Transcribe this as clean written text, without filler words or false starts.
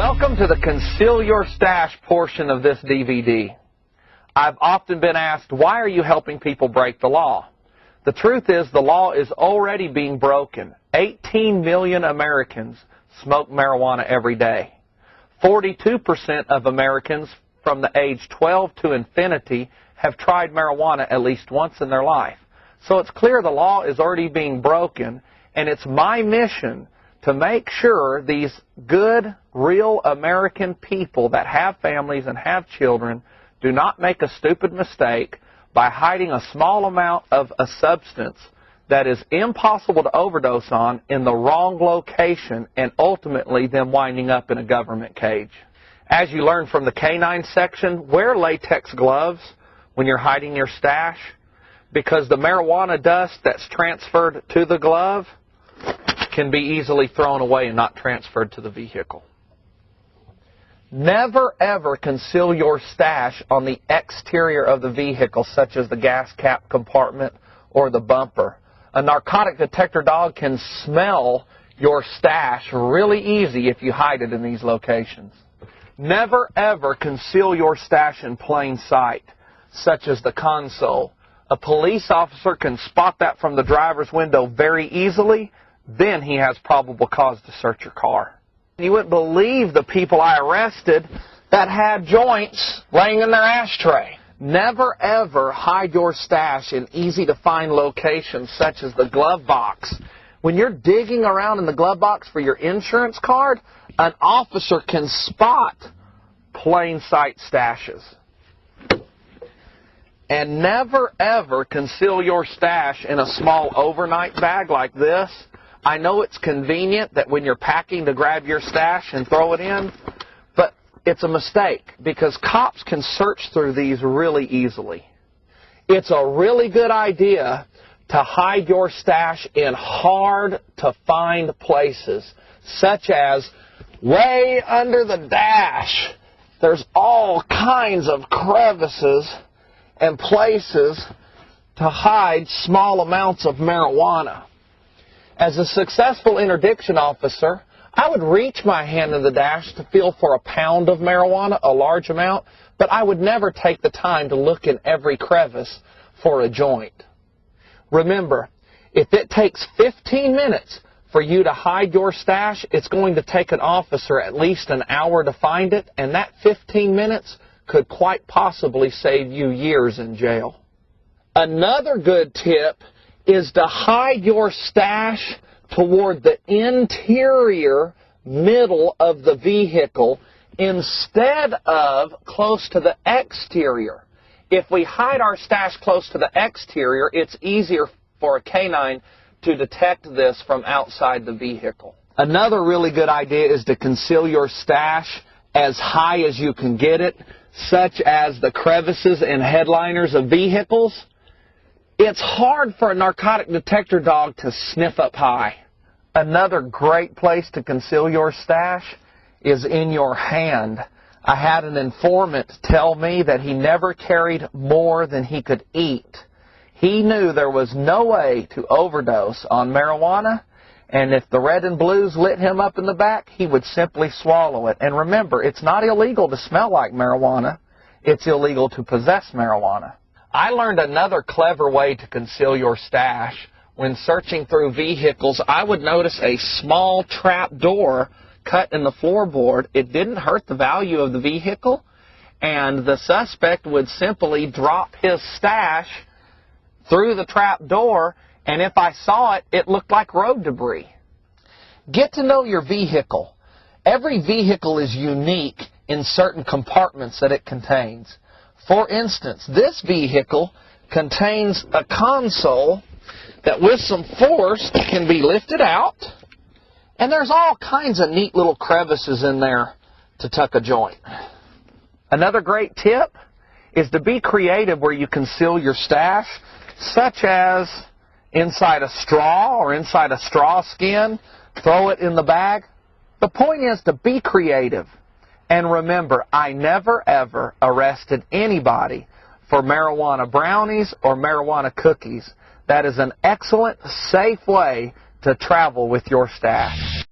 Welcome to the Conceal Your Stash portion of this DVD. I've often been asked, why are you helping people break the law? The truth is, the law is already being broken. 18 million Americans smoke marijuana every day. 42% of Americans from the age 12 to infinity have tried marijuana at least once in their life. So it's clear the law is already being broken, and it's my mission to make sure these good, real American people that have families and have children do not make a stupid mistake by hiding a small amount of a substance that is impossible to overdose on in the wrong location and ultimately them winding up in a government cage. As you learned from the canine section, wear latex gloves when you're hiding your stash, because the marijuana dust that's transferred to the glove can be easily thrown away and not transferred to the vehicle. Never ever conceal your stash on the exterior of the vehicle, such as the gas cap compartment or the bumper. A narcotic detector dog can smell your stash really easy if you hide it in these locations. Never ever conceal your stash in plain sight, such as the console. A police officer can spot that from the driver's window very easily. Then he has probable cause to search your car. You wouldn't believe the people I arrested that had joints laying in their ashtray. Never ever hide your stash in easy-to-find locations such as the glove box. When you're digging around in the glove box for your insurance card, an officer can spot plain sight stashes. And never ever conceal your stash in a small overnight bag like this. I know it's convenient that when you're packing to grab your stash and throw it in, but it's a mistake because cops can search through these really easily. It's a really good idea to hide your stash in hard-to-find places, such as way under the dash. There's all kinds of crevices and places to hide small amounts of marijuana. As a successful interdiction officer, I would reach my hand in the dash to feel for a pound of marijuana, a large amount, but I would never take the time to look in every crevice for a joint. Remember, if it takes 15 minutes for you to hide your stash, it's going to take an officer at least an hour to find it, and that 15 minutes could quite possibly save you years in jail. Another good tip is to hide your stash toward the interior middle of the vehicle instead of close to the exterior. If we hide our stash close to the exterior, it's easier for a canine to detect this from outside the vehicle. Another really good idea is to conceal your stash as high as you can get it, such as the crevices and headliners of vehicles. It's hard for a narcotic detector dog to sniff up high. Another great place to conceal your stash is in your hand. I had an informant tell me that he never carried more than he could eat. He knew there was no way to overdose on marijuana, and if the red and blues lit him up in the back, he would simply swallow it. And remember, it's not illegal to smell like marijuana. It's illegal to possess marijuana. I learned another clever way to conceal your stash. When searching through vehicles, I would notice a small trap door cut in the floorboard. It didn't hurt the value of the vehicle, and the suspect would simply drop his stash through the trap door, and if I saw it, it looked like road debris. Get to know your vehicle. Every vehicle is unique in certain compartments that it contains. For instance, this vehicle contains a console that with some force can be lifted out, and there's all kinds of neat little crevices in there to tuck a joint. Another great tip is to be creative where you conceal your stash, such as inside a straw or inside a straw skin. Throw it in the bag. The point is to be creative. And remember, I never ever arrested anybody for marijuana brownies or marijuana cookies. That is an excellent, safe way to travel with your stash.